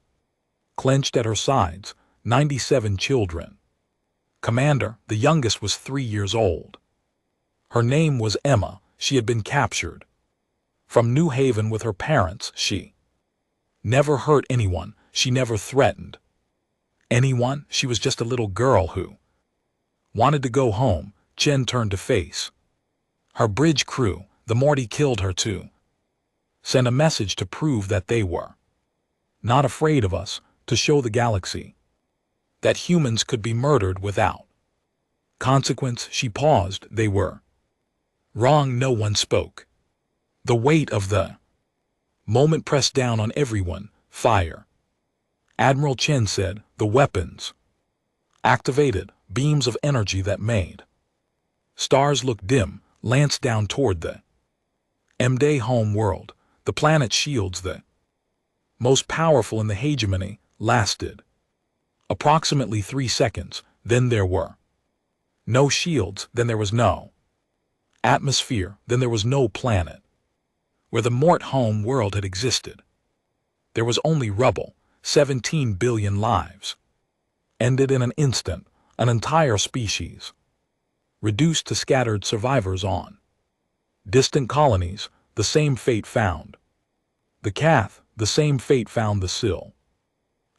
clenched at her sides. 97 children. Commander, the youngest was 3 years old. Her name was Emma. She had been captured from New Haven with her parents. She never hurt anyone. She never threatened anyone. She was just a little girl who wanted to go home. Chen turned to face her bridge crew. The Morty killed her to send a message to prove that they were not afraid of us, to show the galaxy that humans could be murdered without consequence. She paused. They were wrong. No one spoke. The weight of the moment pressed down on everyone. Fire. Admiral Chen said, the weapons activated, beams of energy that made stars look dim, lanced down toward the M-Day home world. The planet shields, the most powerful in the hegemony, lasted approximately 3 seconds. Then there were no shields. Then there was no atmosphere. Then there was no planet where the Mort home world had existed. There was only rubble. 17 billion lives ended in an instant. An entire species reduced to scattered survivors on distant colonies. The same fate found the Cath. The same fate found the Sill.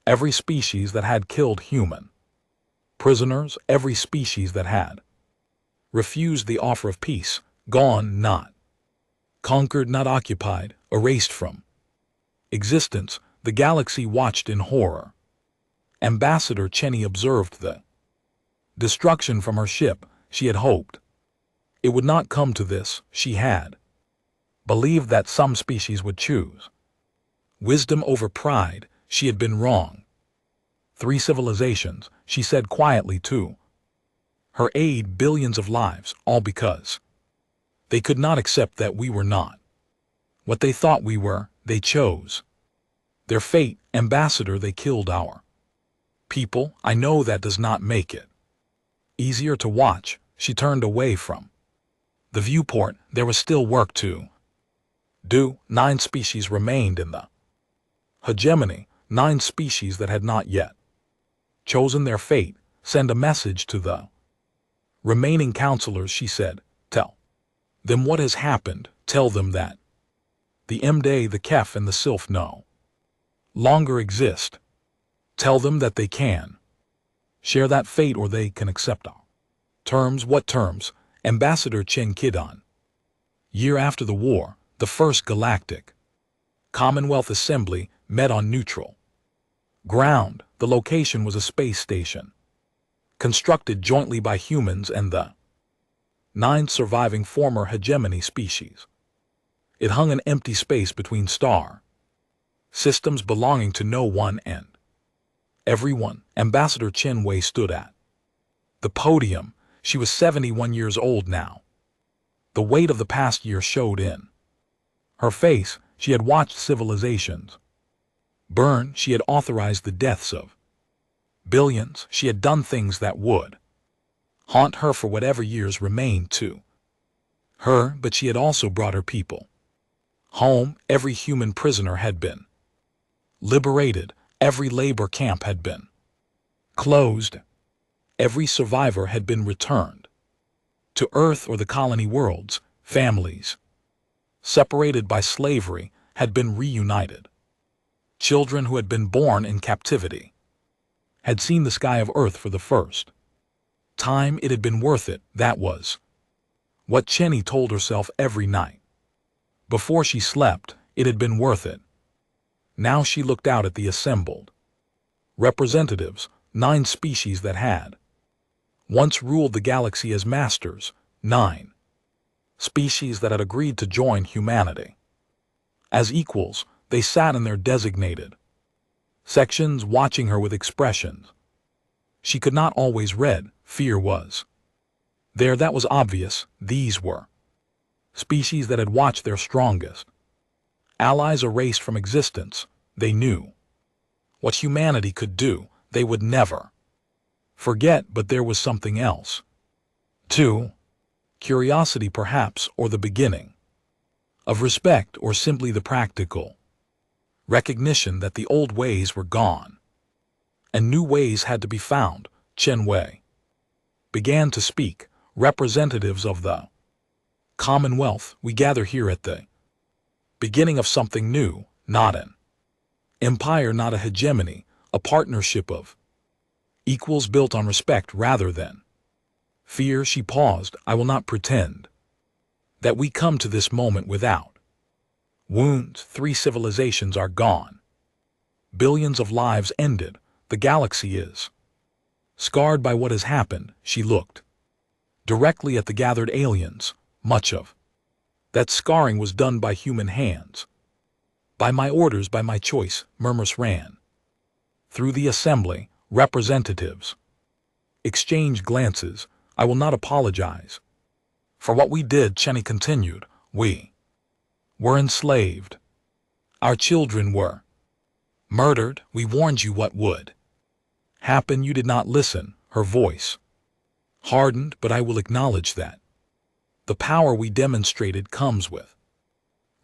Every species that had killed human prisoners, every species that had refused the offer of peace, gone, not conquered, not occupied, erased from existence. The galaxy watched in horror. Ambassador Cheney observed the destruction from her ship. She had hoped it would not come to this. She had believed that some species would choose wisdom over pride. She had been wrong. 3 civilizations, she said quietly to her aid, billions of lives, all because they could not accept that we were not what they thought we were. They chose their fate. Ambassador, they killed our people. I know that does not make it easier to watch. She turned away from the viewport. There was still work to do. 9 species remained in the hegemony. 9 species that had not yet chosen their fate. Send a message to the remaining counselors, she said. Tell them what has happened. Tell them that the M-Day, the Kef, and the Sylph no longer exist. Tell them that they can share that fate or they can accept our terms. What terms? Ambassador Chen Kidon. Year after the war, the first Galactic Commonwealth Assembly met on neutral ground. The location was a space station constructed jointly by humans and the 9 surviving former hegemony species. It hung in empty space between star systems belonging to no one and everyone. Ambassador Chen Wei stood at the podium. She was 71 years old now. The weight of the past year showed in her face. She had watched civilizations burn. She had authorized the deaths of billions. She had done things that would haunt her for whatever years remained to her, but she had also brought her people home. Every human prisoner had been liberated. Every labor camp had been closed. Every survivor had been returned to Earth or the colony worlds. Families, separated by slavery, had been reunited. Children who had been born in captivity had seen the sky of Earth for the first time. It had been worth it. That was what Chenny told herself every night before she slept. It had been worth it. Now she looked out at the assembled representatives, 9 species that had once ruled the galaxy as masters, 9 species that had agreed to join humanity. As equals, they sat in their designated sections, watching her with expressions she could not always read. Fear was there, that was obvious. These were species that had watched their strongest allies erased from existence. They knew what humanity could do. They would never forget, but there was something else, too. Curiosity, perhaps, or the beginning of respect, or simply the practical recognition that the old ways were gone and new ways had to be found. Chen Wei began to speak. Representatives of the Commonwealth, we gather here at the beginning of something new, not an empire, not a hegemony, a partnership of equals built on respect rather than fear. She paused. I will not pretend that we come to this moment without wounds. 3 civilizations are gone. Billions of lives ended. The galaxy is scarred by what has happened. She looked directly at the gathered aliens. Much of that scarring was done by human hands. By my orders, by my choice. Murmurs ran through the assembly. Representatives exchanged glances. I will not apologize for what we did, Chenny continued. We were enslaved. Our children were murdered. We warned you what would happen. You did not listen. Her voice hardened, but I will acknowledge that the power we demonstrated comes with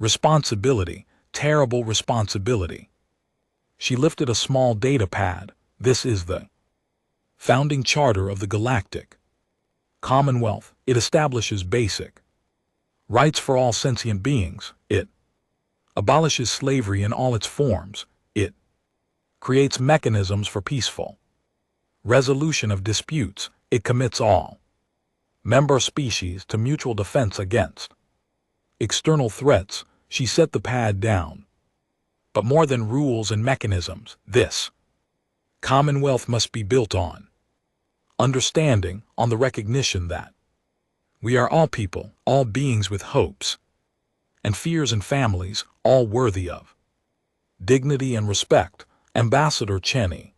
responsibility, terrible responsibility. She lifted a small data pad. This is the founding charter of the Galactic Commonwealth. It establishes basic rights for all sentient beings. It abolishes slavery in all its forms. It creates mechanisms for peaceful resolution of disputes. It commits all member species to mutual defense against external threats. She set the pad down. But more than rules and mechanisms, this Commonwealth must be built on understanding, on the recognition that we are all people, all beings with hopes and fears and families, all worthy of dignity and respect. Ambassador Chenny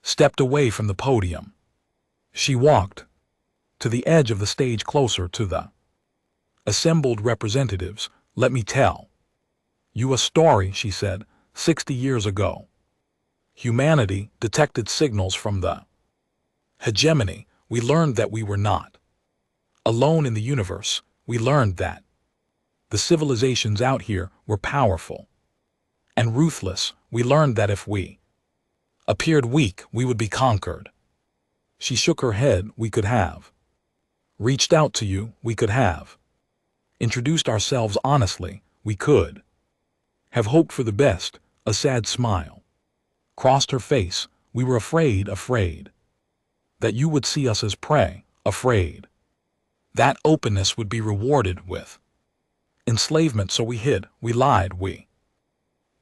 stepped away from the podium. She walked to the edge of the stage, closer to the assembled representatives. Let me tell you a story, she said. 60 years ago, humanity detected signals from the hegemony. We learned that we were not alone in the universe. We learned that the civilizations out here were powerful and ruthless. We learned that if we appeared weak, we would be conquered. She shook her head. We could have reached out to you. We could have introduced ourselves honestly. We could have hoped for the best. A sad smile crossed her face. We were afraid that you would see us as prey, afraid that openness would be rewarded with enslavement. So we hid, we lied, we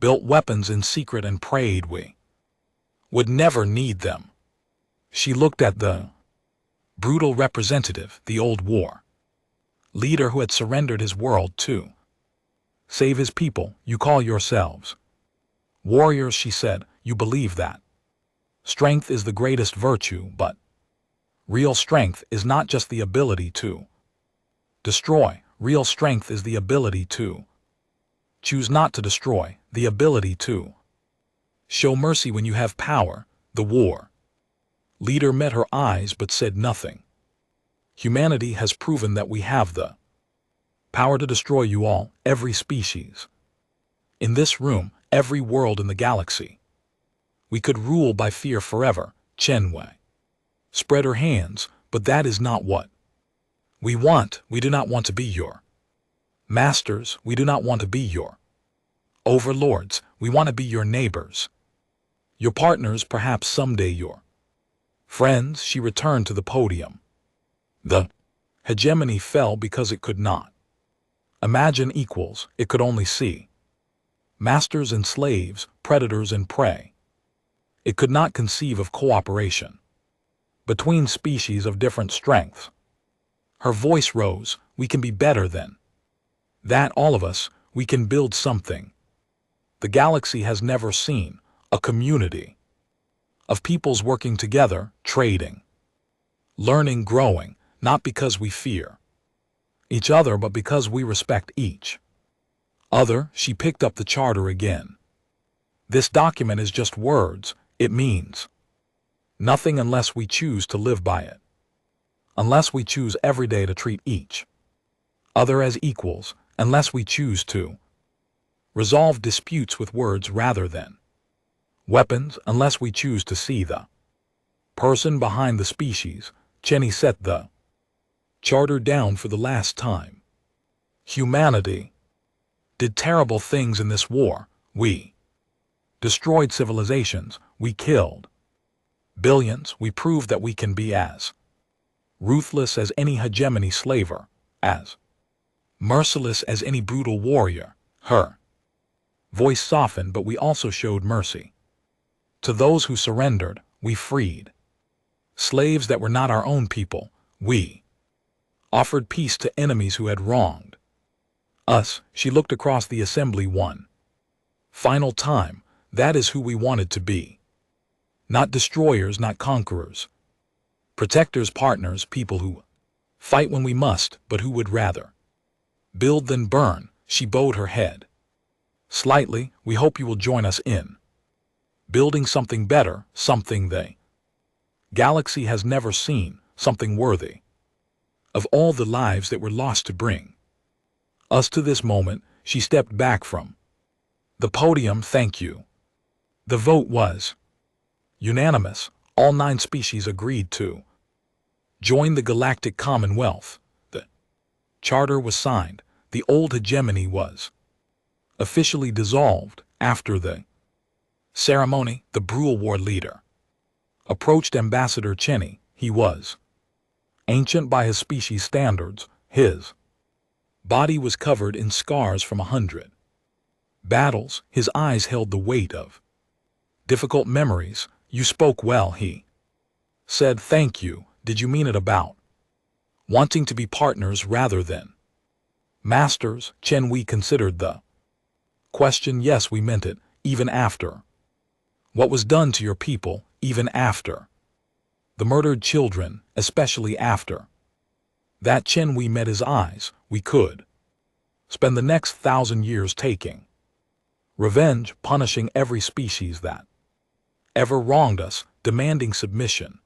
built weapons in secret and prayed we would never need them. She looked at the brutal representative, the old war leader who had surrendered his world to save his people. You call yourselves warriors, she said. You believe that strength is the greatest virtue, but real strength is not just the ability to destroy. Real strength is the ability to choose not to destroy, the ability to show mercy when you have power. The war leader met her eyes but said nothing. Humanity has proven that we have the power to destroy you all, every species in this room, every world in the galaxy. We could rule by fear forever. Chen Wei spread her hands, but that is not what we want. We do not want to be your masters. We do not want to be your overlords. We want to be your neighbors, your partners, perhaps someday your friends. She returned to the podium. The hegemony fell because it could not imagine equals. It could only see masters and slaves, predators and prey. It could not conceive of cooperation between species of different strengths. Her voice rose. We can be better than that, all of us. We can build something the galaxy has never seen, a community of peoples working together, trading, learning, growing, not because we fear each other, but because we respect each other. She picked up the charter again. This document is just words. It means nothing unless we choose to live by it, unless we choose every day to treat each other as equals, unless we choose to resolve disputes with words rather than weapons, unless we choose to see the person behind the species. Jenny set the charter down for the last time. Humanity did terrible things in this war. We destroyed civilizations. We killed billions. We proved that we can be as ruthless as any hegemony slaver, as merciless as any brutal warrior. Her voice softened, but we also showed mercy to those who surrendered. We freed slaves that were not our own people. We offered peace to enemies who had wronged us. She looked across the assembly one final time. That is who we wanted to be. Not destroyers, not conquerors. Protectors, partners, people who fight when we must, but who would rather build than burn. She bowed her head slightly. We hope you will join us in building something better, something the galaxy has never seen, something worthy of all the lives that were lost to bring us to this moment. She stepped back from the podium. Thank you. The vote was unanimous. All 9 species agreed to join the Galactic Commonwealth. The charter was signed. The old hegemony was officially dissolved. After the ceremony, the Brule War leader approached Ambassador Cheney. He was ancient by his species standards. His body was covered in scars from 100 battles. His eyes held the weight of difficult memories. You spoke well, he said. Thank you. Did you mean it about wanting to be partners rather than masters? Chen, we considered the question. Yes, we meant it, even after what was done to your people, even after the murdered children, especially after that. Chen, we met his eyes. We could spend the next 1,000 years taking revenge, punishing every species that ever wronged us, demanding submission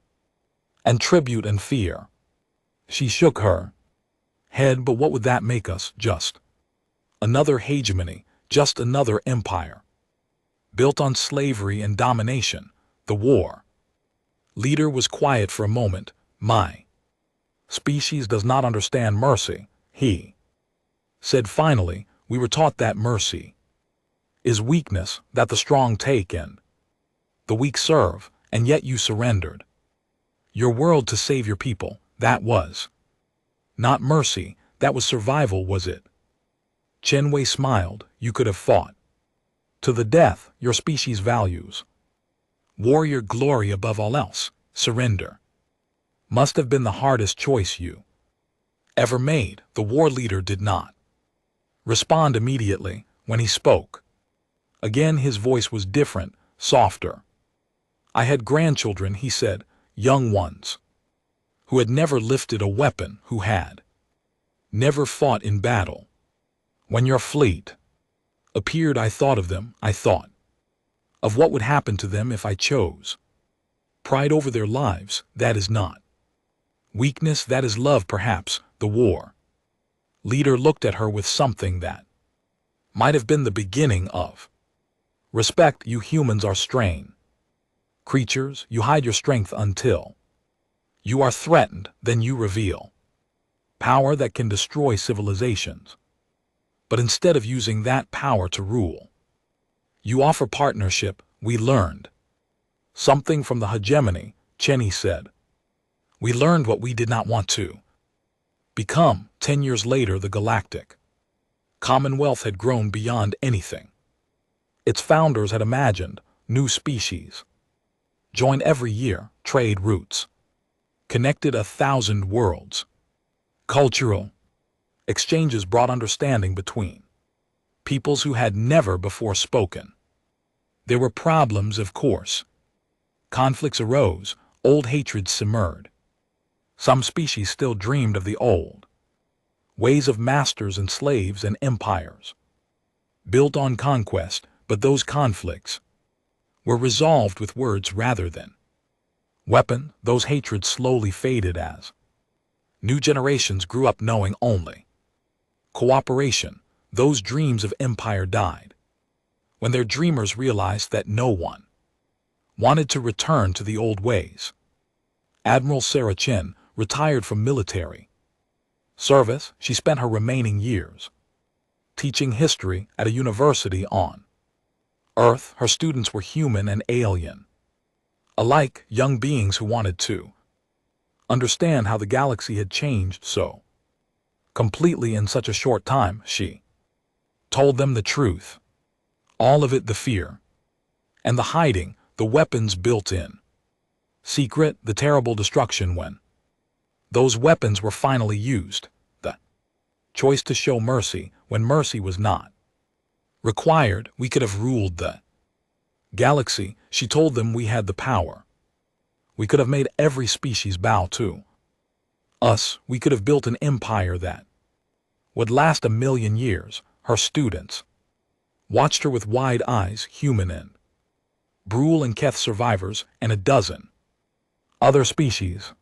and tribute and fear. She shook her head. But what would that make us? Just another hegemony, just another empire built on slavery and domination. The war leader was quiet for a moment. My species does not understand mercy, he said finally. We were taught that mercy is weakness, that the strong take and the weak serve, and yet you surrendered your world to save your people. That was not mercy, that was survival, was it? Chen Wei smiled. You could have fought to the death. Your species values warrior glory above all else. Surrender must have been the hardest choice you ever made. The war leader did not respond immediately. When he spoke again, his voice was different, softer. I had grandchildren, he said, young ones who had never lifted a weapon, who had never fought in battle. When your fleet appeared, I thought of them. I thought of what would happen to them if I chose pride over their lives. That is not weakness, that is love, perhaps. The war leader looked at her with something that might have been the beginning of respect. You humans are strain creatures. You hide your strength until You are threatened, then you reveal power that can destroy civilizations. But instead of using that power to rule, you offer partnership. We learned something from the hegemony, Cheney said. We learned what we did not want to become. 10 years later, the Galactic Commonwealth had grown beyond anything its founders had imagined. New species join every year, trade routes connected 1,000 worlds. Cultural exchanges brought understanding between peoples who had never before spoken. There were problems, of course. Conflicts arose, old hatreds simmered. Some species still dreamed of the old ways of masters and slaves and empires built on conquest, but those conflicts were resolved with words rather than weapon. Those hatreds slowly faded as new generations grew up knowing only cooperation. Those dreams of empire died when their dreamers realized that no one wanted to return to the old ways. Admiral Sarah Chin retired from military service. She spent her remaining years teaching history at a university on Earth. Her students were human and alien alike, young beings who wanted to understand how the galaxy had changed so completely in such a short time. She told them the truth, all of it, the fear and the hiding, the weapons built in secret, the terrible destruction when those weapons were finally used, the choice to show mercy when mercy was not required. We could have ruled the galaxy. She told them we had the power. We could have made every species bow to us. We could have built an empire that would last 1,000,000 years. Her students watched her with wide eyes, human and Brule and Keth survivors and a dozen other species